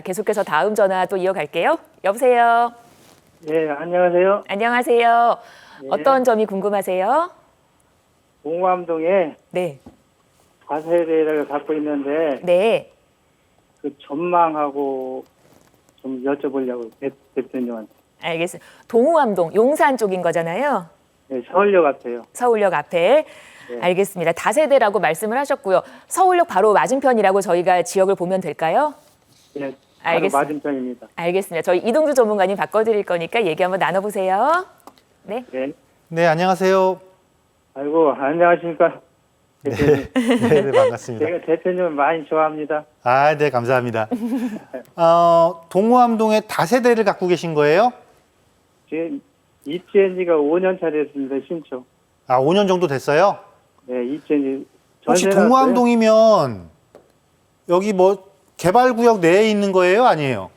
계속해서 다음 전화 또 이어갈게요. 여보세요. 예, 안녕하세요. 안녕하세요. 예. 어떤 점이 궁금하세요? 봉암동에 네. 과세대를 갖고 있는데 네. 그 전망하고 좀 여쭤보려고 대표님한테. 알겠습니다. 동우암동 용산 쪽인 거잖아요. 네, 서울역 같아요. 서울역 앞에. 네. 알겠습니다. 다세대라고 말씀을 하셨고요. 서울역 바로 맞은편이라고 저희가 지역을 보면 될까요? 네, 바로 알겠습니다. 맞은편입니다. 알겠습니다. 저희 이동주 전문가님 바꿔드릴 거니까 얘기 한번 나눠보세요. 네. 네. 네, 안녕하세요. 아이고, 안녕하십니까. 대표님. 네, 네, 반갑습니다. 제가 대표님을 많이 좋아합니다. 아, 네, 감사합니다. 동호암동에 다세대를 갖고 계신 거예요? 지금 입주한 지가 5년 차 됐습니다, 신청. 아, 5년 정도 됐어요? 네, 입주한 지. 혹시 전세 났어요. 동호암동이면 여기 뭐 개발구역 내에 있는 거예요? 아니에요?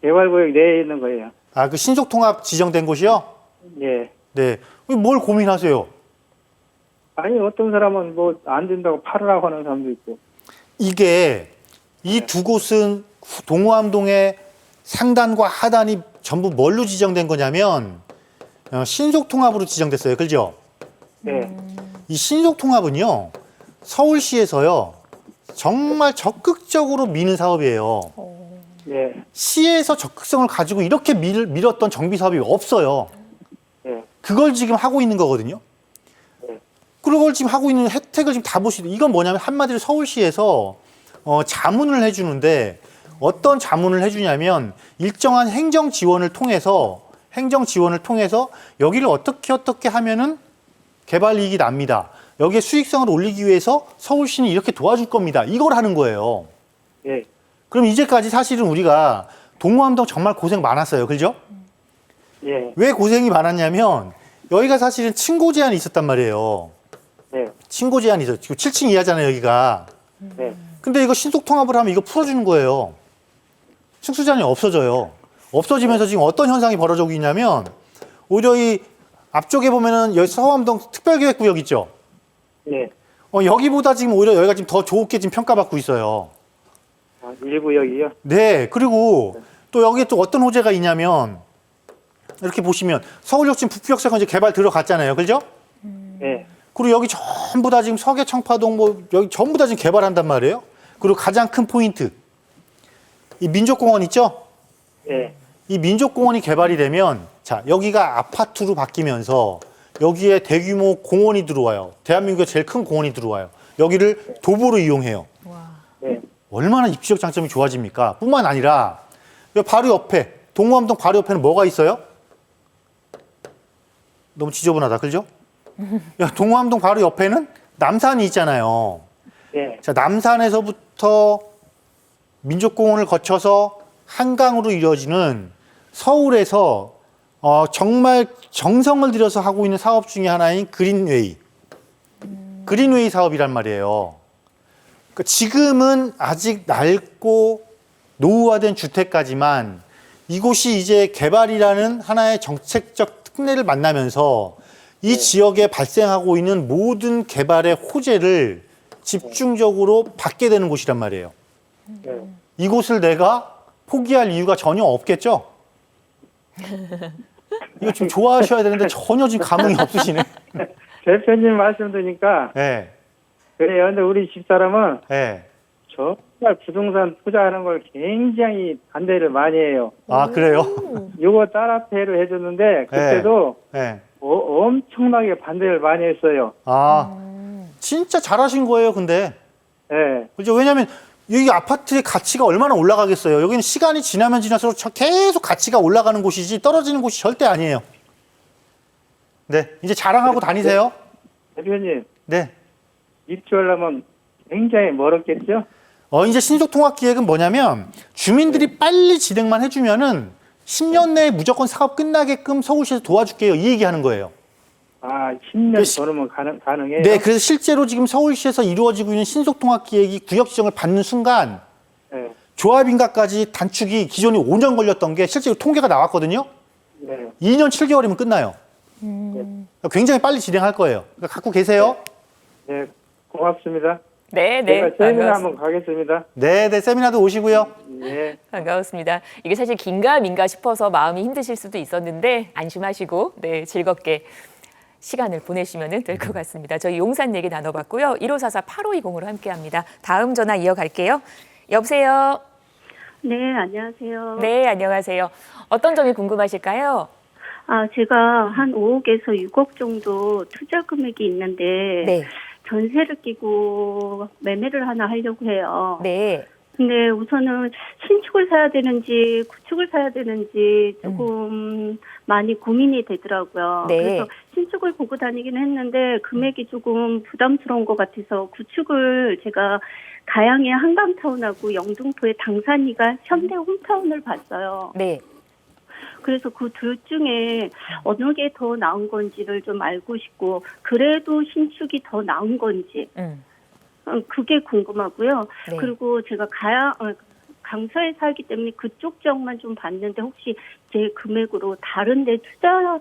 개발구역 내에 있는 거예요. 아, 그 신속통합 지정된 곳이요? 예. 네. 뭘 고민하세요? 아니, 어떤 사람은 뭐 안 된다고 팔으라고 하는 사람도 있고. 이게 이 두 곳은 동호암동의 상단과 하단이 전부 뭘로 지정된 거냐면 신속통합으로 지정됐어요. 그죠? 네. 이 신속통합은요, 서울시에서요, 정말 적극적으로 미는 사업이에요. 예. 시에서 적극성을 가지고 이렇게 밀었던 정비 사업이 없어요. 예. 그걸 지금 하고 있는 거거든요. 네. 그걸 지금 하고 있는 혜택을 지금 다 보시고, 이건 뭐냐면 한마디로 서울시에서 자문을 해주는데, 어떤 자문을 해주냐면 일정한 행정 지원을 통해서 여기를 어떻게 하면은 개발 이익이 납니다. 여기에 수익성을 올리기 위해서 서울시는 이렇게 도와줄 겁니다. 이걸 하는 거예요. 예. 그럼 이제까지 사실은 우리가 동호암동 정말 고생 많았어요. 그죠? 예. 왜 고생이 많았냐면 여기가 사실은 층고 제한이 있었단 말이에요. 네. 층고 제한이 있었죠. 지금 7층 이하잖아요, 여기가. 네. 근데 이거 신속 통합을 하면 이거 풀어주는 거예요. 층수 제한이 없어져요. 없어지면서 지금 어떤 현상이 벌어지고 있냐면 오히려 이 앞쪽에 보면은 여기 서암동 특별계획구역 있죠. 네. 여기보다 지금 오히려 여기가 지금 더 좋게 지금 평가받고 있어요. 아, 일구역이요? 네, 그리고 또 여기에 또 어떤 호재가 있냐면 이렇게 보시면 서울역 지금 북부역세가 이제 개발 들어갔잖아요, 그죠? 네. 그리고 여기 전부 다 지금 서계 청파동 뭐 여기 전부 다 지금 개발한단 말이에요. 그리고 가장 큰 포인트 이 민족공원 있죠? 네. 이 민족공원이 개발이 되면 자 여기가 아파트로 바뀌면서 여기에 대규모 공원이 들어와요. 대한민국의 제일 큰 공원이 들어와요. 여기를 도보로 이용해요. 네. 얼마나 입지적 장점이 좋아집니까? 뿐만 아니라 여기 바로 옆에 동호암동 바로 옆에는 뭐가 있어요? 너무 지저분하다, 그죠? 야, 동호암동 바로 옆에는 남산이 있잖아요. 네. 자, 남산에서부터 민족공원을 거쳐서 한강으로 이루어지는 서울에서 정말 정성을 들여서 하고 있는 사업 중에 하나인 그린웨이. 그린웨이 사업이란 말이에요. 그러니까 지금은 아직 낡고 노후화된 주택가지만 이곳이 이제 개발이라는 하나의 정책적 특례를 만나면서 이 지역에 발생하고 있는 모든 개발의 호재를 집중적으로 받게 되는 곳이란 말이에요. 네. 이곳을 내가 포기할 이유가 전혀 없겠죠? 이거 좀 좋아하셔야 되는데 전혀 지금 감흥이 없으시네. 대표님 말씀 드니까 네, 그래요. 근데 우리 집사람은 네. 정말 부동산 투자하는 걸 굉장히 반대를 많이 해요. 아, 그래요? 요거 따라패를 해줬는데 그때도 네. 엄청나게 반대를 많이 했어요. 아, 진짜 잘하신 거예요, 근데. 네. 그죠? 왜냐면 여기 아파트의 가치가 얼마나 올라가겠어요. 여기는 시간이 지나면 지날수록 계속 가치가 올라가는 곳이지 떨어지는 곳이 절대 아니에요. 네, 이제 자랑하고 다니세요. 대표님 네. 입주하려면 굉장히 멀었겠죠? 이제 신속통합기획은 뭐냐면 주민들이 빨리 진행만 해주면은 10년 내에 무조건 사업 끝나게끔 서울시에서 도와줄게요. 이 얘기하는 거예요. 아, 10년 걸으면 가능해요? 네, 그래서 실제로 지금 서울시에서 이루어지고 있는 신속통합기획이 구역 지정을 받는 순간 네. 조합인가까지 단축이 기존에 5년 걸렸던 게 실제로 통계가 나왔거든요. 네. 2년 7개월이면 끝나요. 굉장히 빨리 진행할 거예요. 그러니까 갖고 계세요. 네. 고맙습니다. 네, 제가 네. 세미나 반갑습니다. 한번 가겠습니다. 네, 네, 세미나도 오시고요. 예. 반가웠습니다. 이게 사실 긴가 민가 싶어서 마음이 힘드실 수도 있었는데 안심하시고 네, 즐겁게 시간을 보내시면 될 것 같습니다. 저희 용산 얘기 나눠봤고요. 1544-8520으로 함께합니다. 다음 전화 이어갈게요. 여보세요. 네, 안녕하세요. 네, 안녕하세요. 어떤 점이 궁금하실까요? 제가 한 5억에서 6억 정도 투자 금액이 있는데 네, 전세를 끼고 매매를 하나 하려고 해요. 네, 근데 우선은 신축을 사야 되는지 구축을 사야 되는지 조금 많이 고민이 되더라고요. 네. 그래서 신축을 보고 다니긴 했는데 금액이 조금 부담스러운 것 같아서 구축을 제가 가양의 한강타운하고 영등포의 당산이가 현대 홈타운을 봤어요. 네. 그래서 그 둘 중에 어느 게 더 나은 건지를 좀 알고 싶고 그래도 신축이 더 나은 건지 그게 궁금하고요. 네. 그리고 제가 강서에 살기 때문에 그쪽 지역만 좀 봤는데 혹시 제 금액으로 다른 데 투자할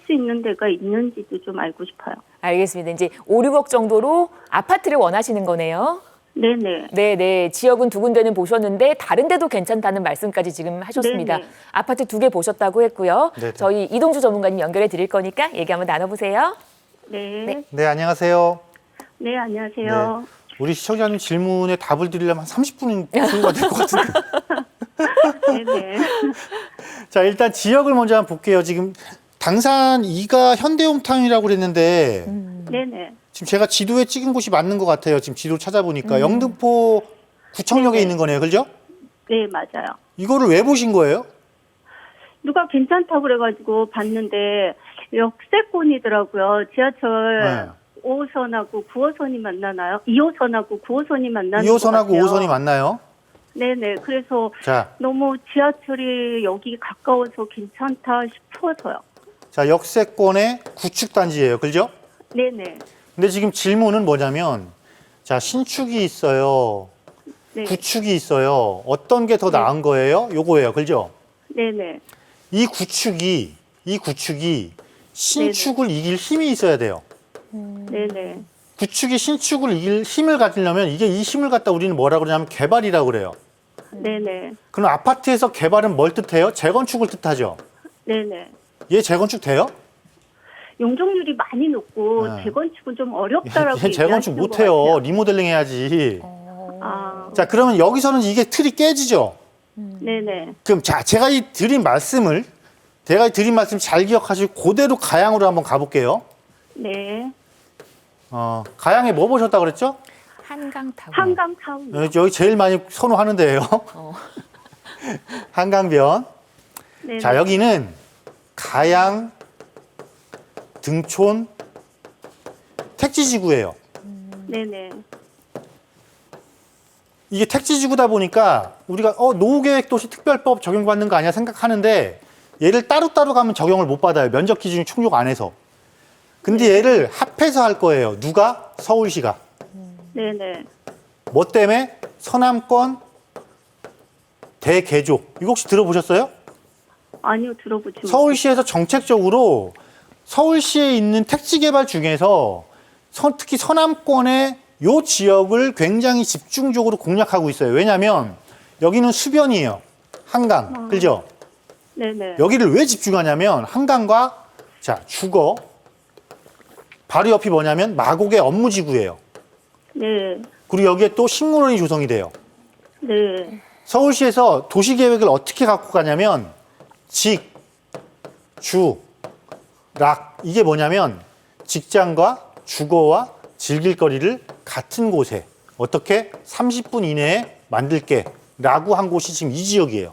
수 있는 데가 있는지도 좀 알고 싶어요. 알겠습니다. 이제 5, 6억 정도로 아파트를 원하시는 거네요. 네네. 네, 네. 지역은 두 군데는 보셨는데 다른 데도 괜찮다는 말씀까지 지금 하셨습니다. 네네. 아파트 2개 보셨다고 했고요. 네네. 저희 이동주 전문가님 연결해 드릴 거니까 얘기 한번 나눠보세요. 네. 네. 네, 안녕하세요. 네, 안녕하세요. 우리 시청자님 질문에 답을 드리려면 한 30분은 소요가 될 것 같은데. 네네. 자, 일단 지역을 먼저 한번 볼게요. 지금 당산 2가 현대홈타운이라고 그랬는데 네네. 지금 제가 지도에 찍은 곳이 맞는 것 같아요. 지금 지도 찾아보니까 영등포 구청역에 네네. 있는 거네요. 그죠? 네, 맞아요. 이거를 왜 보신 거예요? 누가 괜찮다고 그래가지고 봤는데 역세권이더라고요. 지하철 5호선하고 9호선이 만나나요? 2호선하고 9호선이 만나는 2호선하고 것 같아요. 5호선이 맞나요? 네네. 그래서 자, 너무 지하철이 여기 가까워서 괜찮다 싶어서요. 자, 역세권의 구축단지예요. 그죠? 네네. 근데 지금 질문은 뭐냐면, 자, 신축이 있어요. 네. 구축이 있어요. 어떤 게 더 나은 거예요? 요거예요. 그죠? 네네. 이 구축이 신축을 이길 힘이 있어야 돼요. 네네. 구축이 신축을 이길 힘을 가지려면 이게 이 힘을 갖다 우리는 뭐라 그러냐면 개발이라고 그래요. 네네. 그럼 아파트에서 개발은 뭘 뜻해요? 재건축을 뜻하죠. 네네. 얘 재건축 돼요? 용적률이 많이 높고 네. 재건축은 좀 어렵다라고 얘 재건축 얘기하시는 못 것 해요. 같아요. 리모델링 해야지. 아, 자, 그러면 여기서는 이게 틀이 깨지죠. 네네. 그럼 자, 제가 드린 말씀 잘 기억하시고 그대로 가양으로 한번 가볼게요. 네. 가양에 뭐 보셨다 그랬죠? 한강타운. 한강타운. 여기 제일 많이 선호하는 데예요. 한강변. 네네. 자, 여기는 가양 등촌 택지지구예요. 네네. 이게 택지지구다 보니까 우리가 노후계획도시 특별법 적용받는 거 아니야 생각하는데 얘를 따로따로 가면 적용을 못 받아요. 면적 기준이 충족 안 해서. 근데 얘를 합해서 할 거예요. 누가? 서울시가. 네네. 뭐 때문에? 서남권 대개조. 이거 혹시 들어보셨어요? 아니요, 들어보지 못했어요. 서울시에서 정책적으로 서울시에 있는 택지 개발 중에서 특히 서남권의 요 지역을 굉장히 집중적으로 공략하고 있어요. 왜냐하면 여기는 수변이에요. 한강. 그죠? 네네. 여기를 왜 집중하냐면 한강과 자, 주거 바로 옆이 뭐냐면 마곡의 업무지구예요. 네. 그리고 여기에 또 식물원이 조성이 돼요. 네. 서울시에서 도시계획을 어떻게 갖고 가냐면 직, 주, 락 이게 뭐냐면 직장과 주거와 즐길 거리를 같은 곳에 어떻게 30분 이내에 만들게 라고 한 곳이 지금 이 지역이에요.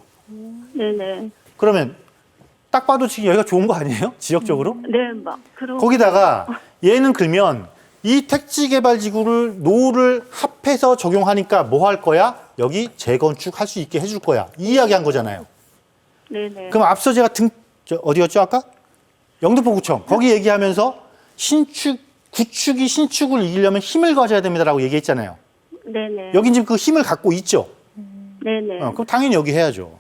네네. 그러면 딱 봐도 지금 여기가 좋은 거 아니에요? 지역적으로? 네, 그럼. 거기다가 얘는 그러면 이 택지개발지구를 노후를 합해서 적용하니까 뭐 할 거야? 여기 재건축 할 수 있게 해줄 거야. 이 이야기 한 거잖아요. 네네. 그럼 앞서 제가 어디였죠 아까? 영등포구청. 거기 얘기하면서 구축이 신축을 이기려면 힘을 가져야 됩니다라고 얘기했잖아요. 네네. 여긴 지금 그 힘을 갖고 있죠. 네네. 그럼 당연히 여기 해야죠.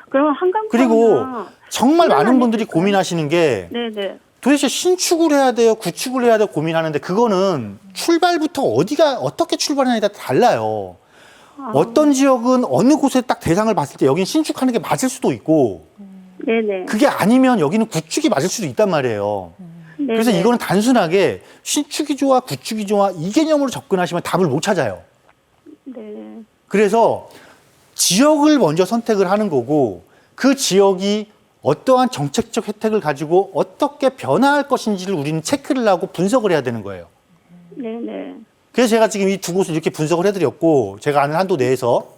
그럼 한강 그리고 정말 많은 하나는 분들이 될까요? 고민하시는 게 네네. 도대체 신축을 해야 돼요, 구축을 해야 돼요 고민하는데 그거는 출발부터 어떻게 출발하냐에 따라 달라요. 어떤 지역은 어느 곳에 딱 대상을 봤을 때 여기는 신축하는 게 맞을 수도 있고 네네. 그게 아니면 여기는 구축이 맞을 수도 있단 말이에요. 네네. 그래서 이거는 단순하게 신축이 좋아, 구축이 좋아 이 개념으로 접근하시면 답을 못 찾아요. 네. 그래서 지역을 먼저 선택을 하는 거고 그 지역이 어떠한 정책적 혜택을 가지고 어떻게 변화할 것인지를 우리는 체크를 하고 분석을 해야 되는 거예요. 네네. 그래서 제가 지금 이 두 곳을 이렇게 분석을 해드렸고 제가 아는 한도 내에서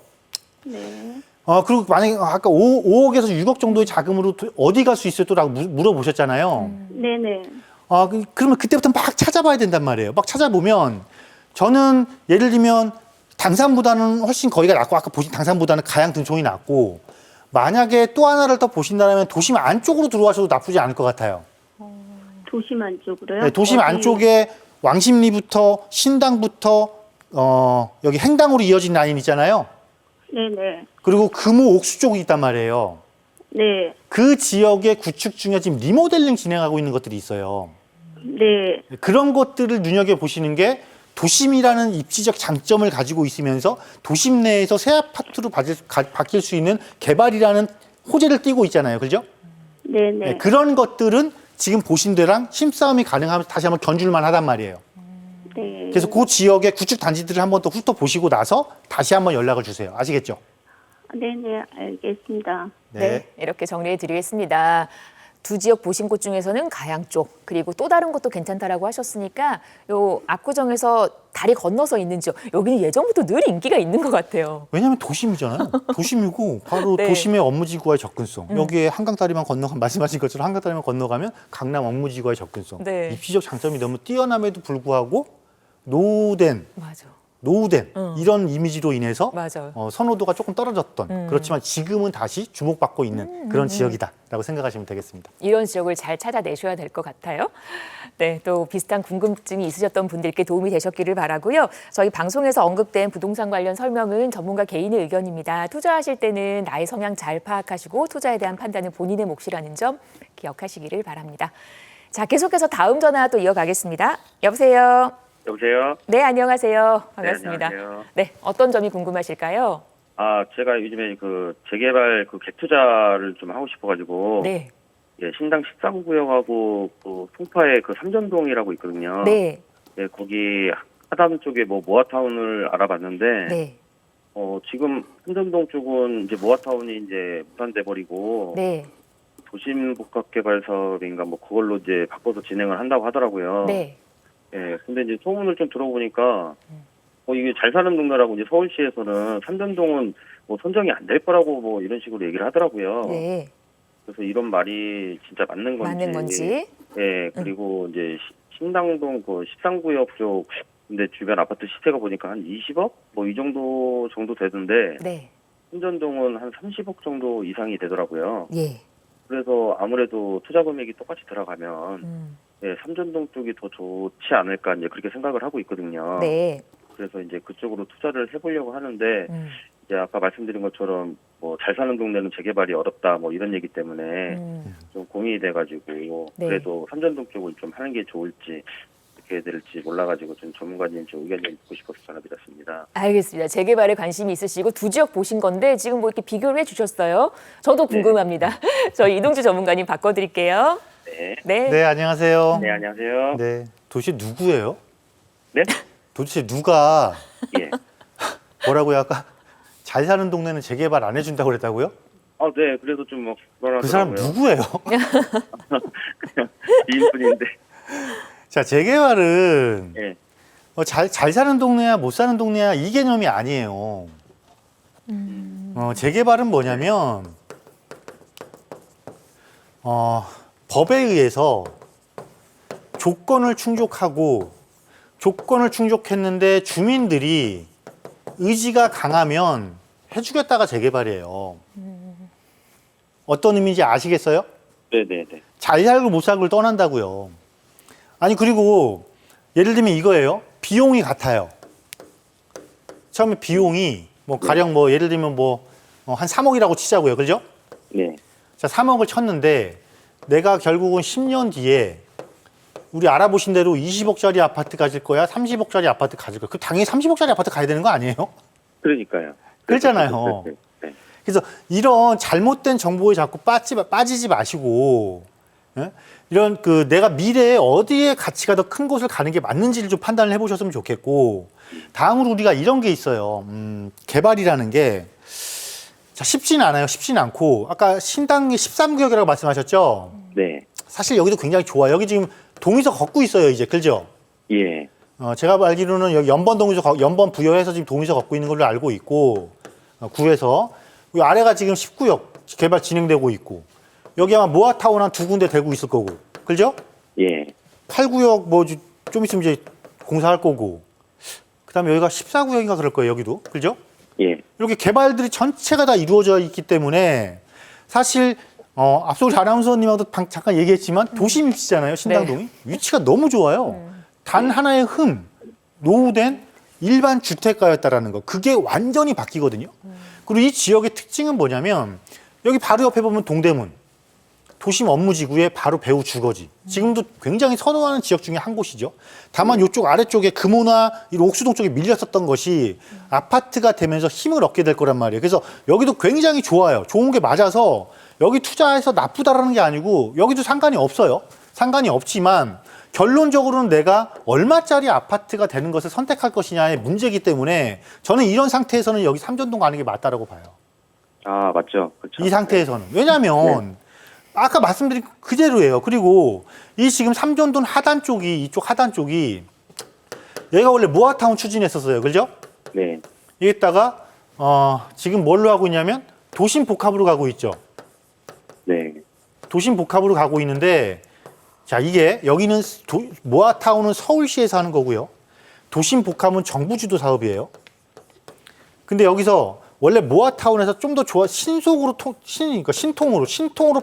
네. 그리고 만약에 아까 5억에서 6억 정도의 자금으로 어디 갈 수 있어요? 또라고 물어보셨잖아요. 네네. 그러면 그때부터 막 찾아봐야 된단 말이에요. 막 찾아보면 저는 예를 들면 당산보다는 훨씬 거기가 낫고 아까 보신 당산보다는 가양 등촌이 낫고 만약에 또 하나를 더 보신다면 도심 안쪽으로 들어가셔도 나쁘지 않을 것 같아요. 도심 안쪽으로요? 네, 도심 어디- 안쪽에 왕십리부터 신당부터 여기 행당으로 이어진 라인 있잖아요. 네네. 그리고 금호 옥수 쪽이 있단 말이에요. 네. 그 지역의 구축 중에 지금 리모델링 진행하고 있는 것들이 있어요. 네. 그런 것들을 눈여겨보시는 게 도심이라는 입지적 장점을 가지고 있으면서 도심 내에서 새 아파트로 바뀔 수 있는 개발이라는 호재를 띠고 있잖아요. 그죠? 네네. 네, 그런 것들은 지금 보신 데랑 힘싸움이 가능하면 다시 한번 견줄만 하단 말이에요. 네. 그래서 그 지역의 구축 단지들을 한번 더 훑어보시고 나서 다시 한번 연락을 주세요. 아시겠죠? 네네. 알겠습니다. 네, 이렇게 정리해 드리겠습니다. 두 지역 보신 곳 중에서는 가양 쪽 그리고 또 다른 곳도 괜찮다라고 하셨으니까 요 압구정에서 다리 건너서 있는 지역 여기는 예전부터 늘 인기가 있는 것 같아요. 왜냐하면 도심이잖아요. 도심이고 바로 네. 도심의 업무지구와의 접근성. 여기에 한강다리만 건너가면 말씀하신 것처럼 한강다리만 건너가면 강남 업무지구와의 접근성. 네. 입지적 장점이 너무 뛰어남에도 불구하고 노후된 맞아. 이런 이미지로 인해서 맞아요. 선호도가 조금 떨어졌던 그렇지만 지금은 다시 주목받고 있는 그런 지역이다라고 생각하시면 되겠습니다. 이런 지역을 잘 찾아내셔야 될 것 같아요. 네, 또 비슷한 궁금증이 있으셨던 분들께 도움이 되셨기를 바라고요. 저희 방송에서 언급된 부동산 관련 설명은 전문가 개인의 의견입니다. 투자하실 때는 나의 성향 잘 파악하시고 투자에 대한 판단은 본인의 몫이라는 점 기억하시기를 바랍니다. 자, 계속해서 다음 전화 또 이어가겠습니다. 여보세요. 여보세요? 네, 안녕하세요. 반갑습니다. 네, 안녕하세요. 네, 어떤 점이 궁금하실까요? 제가 요즘에 그 재개발 그 갭투자를 좀 하고 싶어가지고. 네, 예, 신당 13구역하고 그 송파에 그 삼전동이라고 있거든요. 네, 예, 거기 하남 쪽에 뭐 모아타운을 알아봤는데. 네, 지금 삼전동 쪽은 이제 모아타운이 이제 무산돼 버리고. 네, 도심복합개발 사업인가 뭐 그걸로 이제 바꿔서 진행을 한다고 하더라고요. 네. 예, 근데 이제 소문을 좀 들어보니까, 이게 잘 사는 동네라고 이제 서울시에서는 삼전동은 뭐 선정이 안 될 거라고 뭐 이런 식으로 얘기를 하더라고요. 네, 그래서 이런 말이 진짜 맞는 건지. 맞는 건지. 예, 그리고 이제 신당동 그 13구역 쪽, 근데 주변 아파트 시세가 보니까 한 20억? 뭐 이 정도 되던데, 네, 삼전동은 한 30억 정도 이상이 되더라고요. 예. 그래서 아무래도 투자 금액이 똑같이 들어가면, 예, 삼전동 쪽이 더 좋지 않을까 이제 그렇게 생각을 하고 있거든요. 네. 그래서 이제 그쪽으로 투자를 해보려고 하는데 이제 아까 말씀드린 것처럼 뭐 잘 사는 동네는 재개발이 어렵다 뭐 이런 얘기 때문에 좀 고민이 돼가지고 네. 그래도 삼전동 쪽을 좀 하는 게 좋을지 어떻게 해야 될지 몰라가지고 좀 전문가님 좀 의견 좀 듣고 싶어서 전화드렸습니다. 알겠습니다. 재개발에 관심이 있으시고 두 지역 보신 건데 지금 뭐 이렇게 비교를 해주셨어요. 저도 궁금합니다. 저희 이동주 전문가님 바꿔드릴게요. 네. 네. 네, 안녕하세요. 네, 안녕하세요. 네, 도대체 누구예요? 네? 도대체 누가 예. 뭐라고요? 아까 잘 사는 동네는 재개발 안 해준다고 그랬다고요? 네, 그래도 좀 뭐 그 사람 누구예요? 이인분인데. 자, 재개발은 예. 잘 사는 동네야 못 사는 동네야 이 개념이 아니에요. 재개발은 뭐냐면 법에 의해서 조건을 충족했는데 주민들이 의지가 강하면 해주겠다가 재개발이에요. 어떤 의미인지 아시겠어요? 네네네. 잘 살고 못 살고를 떠난다고요. 아니 그리고 예를 들면 이거예요. 비용이 같아요. 처음에 비용이 뭐 가령 뭐 예를 들면 뭐 한 3억이라고 치자고요. 그죠? 네. 자, 3억을 쳤는데 내가 결국은 10년 뒤에 우리 알아보신 대로 20억짜리 아파트 가질 거야, 30억짜리 아파트 가질 거야. 그 당연히 30억짜리 아파트 가야 되는 거 아니에요? 그러니까요. 그렇잖아요. 네. 그래서 이런 잘못된 정보에 자꾸 빠지지 마시고, 예? 이런 그 내가 미래에 어디에 가치가 더 큰 곳을 가는 게 맞는지를 좀 판단을 해보셨으면 좋겠고, 다음으로 우리가 이런 게 있어요. 개발이라는 게 자, 쉽지는 않아요. 쉽지는 않고 아까 신당이 13구역이라고 말씀하셨죠? 네. 사실 여기도 굉장히 좋아요. 여기 지금 동의서 걷고 있어요, 이제. 그죠? 예. 제가 알기로는 여기 연번 연번 부여해서 지금 동의서 걷고 있는 걸로 알고 있고, 구에서 이 아래가 지금 19역 개발 진행되고 있고, 여기 아마 모아타운 한 2군데 되고 있을 거고, 그죠? 예. 8구역 뭐 좀 있으면 이제 공사할 거고, 그다음에 여기가 14구역인가 그럴 거예요, 여기도. 그죠? 예. 이렇게 개발들이 전체가 다 이루어져 있기 때문에 사실 앞서 우리 아나운서님하고도 잠깐 얘기했지만 도심 입지잖아요, 신당동이. 위치가 너무 좋아요. 단 하나의 노후된 일반 주택가였다라는 거. 그게 완전히 바뀌거든요. 그리고 이 지역의 특징은 뭐냐면 여기 바로 옆에 보면 동대문, 도심 업무지구의 바로 배후 주거지. 지금도 굉장히 선호하는 지역 중에 한 곳이죠. 다만 이쪽 아래쪽에 금호나 이 옥수동 쪽에 밀렸었던 것이 아파트가 되면서 힘을 얻게 될 거란 말이에요. 그래서 여기도 굉장히 좋아요. 좋은 게 맞아서 여기 투자해서 나쁘다라는 게 아니고 여기도 상관이 없어요. 상관이 없지만 결론적으로는 내가 얼마짜리 아파트가 되는 것을 선택할 것이냐의 문제이기 때문에 저는 이런 상태에서는 여기 삼전동 가는 게 맞다라고 봐요. 아, 맞죠. 그렇죠. 이 상태에서는. 왜냐하면 아까 말씀드린 그대로예요. 그리고 이 지금 삼전동 하단 쪽이, 이쪽 하단 쪽이 여기가 원래 모아타운 추진했었어요. 그죠? 네. 여기다가 지금 뭘로 하고 있냐면 도심 복합으로 가고 있죠. 네. 도심 복합으로 가고 있는데 자, 이게 여기는 모아타운은 서울시에서 하는 거고요. 도심 복합은 정부 주도 사업이에요. 근데 여기서 원래 모아타운에서 좀 더 신통으로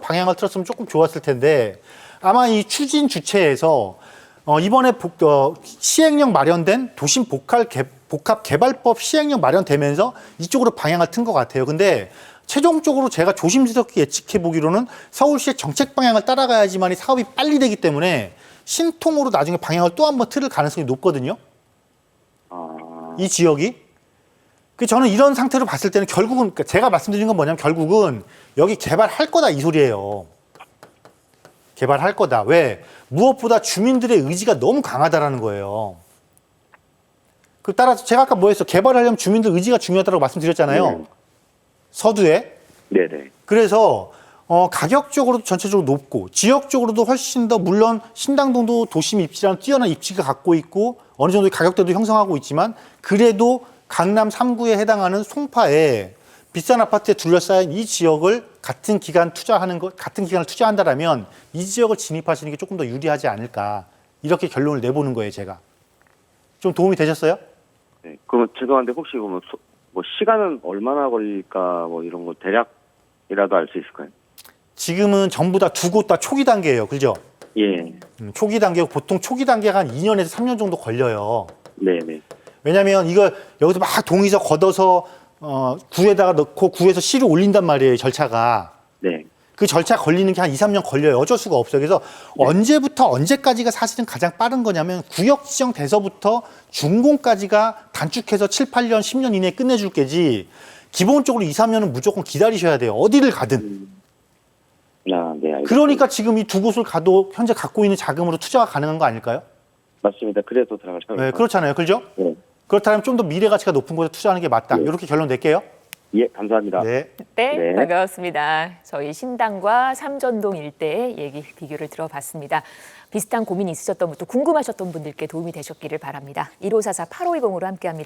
방향을 틀었으면 조금 좋았을 텐데 아마 이 추진 주체에서 이번에 시행령 마련된 도심 복합 개발법 시행령 마련되면서 이쪽으로 방향을 튼 것 같아요. 근데 최종적으로 제가 조심스럽게 예측해 보기로는 서울시의 정책 방향을 따라가야지만 이 사업이 빨리 되기 때문에 신통으로 나중에 방향을 또 한번 틀을 가능성이 높거든요. 이 지역이. 저는 이런 상태로 봤을 때는 결국은 제가 말씀드린 건 뭐냐면 결국은 여기 개발할 거다 이 소리예요. 개발할 거다. 왜? 무엇보다 주민들의 의지가 너무 강하다라는 거예요. 따라서 제가 아까 뭐 했어? 개발하려면 주민들 의지가 중요하다고 말씀드렸잖아요. 서두에. 네네. 그래서 가격적으로도 전체적으로 높고 지역적으로도 훨씬 더 물론 신당동도 도심 입지라는 뛰어난 입지가 갖고 있고 어느 정도의 가격대도 형성하고 있지만 그래도 강남 3구에 해당하는 송파에 비싼 아파트에 둘러싸인 이 지역을 같은 기간을 투자한다라면 이 지역을 진입하시는 게 조금 더 유리하지 않을까 이렇게 결론을 내보는 거예요, 제가. 좀 도움이 되셨어요? 네. 그럼 죄송한데 혹시 뭐 시간은 얼마나 걸릴까 뭐 이런 거 대략이라도 알 수 있을까요? 지금은 전부 다 두 곳 다 초기 단계예요, 그죠? 예. 초기 단계고 보통 초기 단계가 한 2년에서 3년 정도 걸려요. 네네. 왜냐하면 이걸 여기서 막 동의서 걷어서 구에다가 넣고 구에서 시를 올린단 말이에요, 절차가. 네. 그 절차 걸리는 게 한 2, 3년 걸려요. 어쩔 수가 없어요. 그래서 언제부터 언제까지가 사실은 가장 빠른 거냐면 구역 지정돼서부터 준공까지가 단축해서 7, 8년, 10년 이내에 끝내줄 게지 기본적으로 2, 3년은 무조건 기다리셔야 돼요. 어디를 가든. 네, 알겠습니다. 그러니까 지금 이 두 곳을 가도 현재 갖고 있는 자금으로 투자가 가능한 거 아닐까요? 맞습니다. 그래서 들어가죠. 네, 그렇잖아요. 그렇죠? 네. 그렇다면 좀 더 미래 가치가 높은 곳에 투자하는 게 맞다. 이렇게 결론 낼게요. 예, 감사합니다. 네. 네, 반갑습니다. 저희 신당과 삼전동 일대의 얘기 비교를 들어봤습니다. 비슷한 고민이 있으셨던 분도 궁금하셨던 분들께 도움이 되셨기를 바랍니다. 1544-8520으로 함께합니다.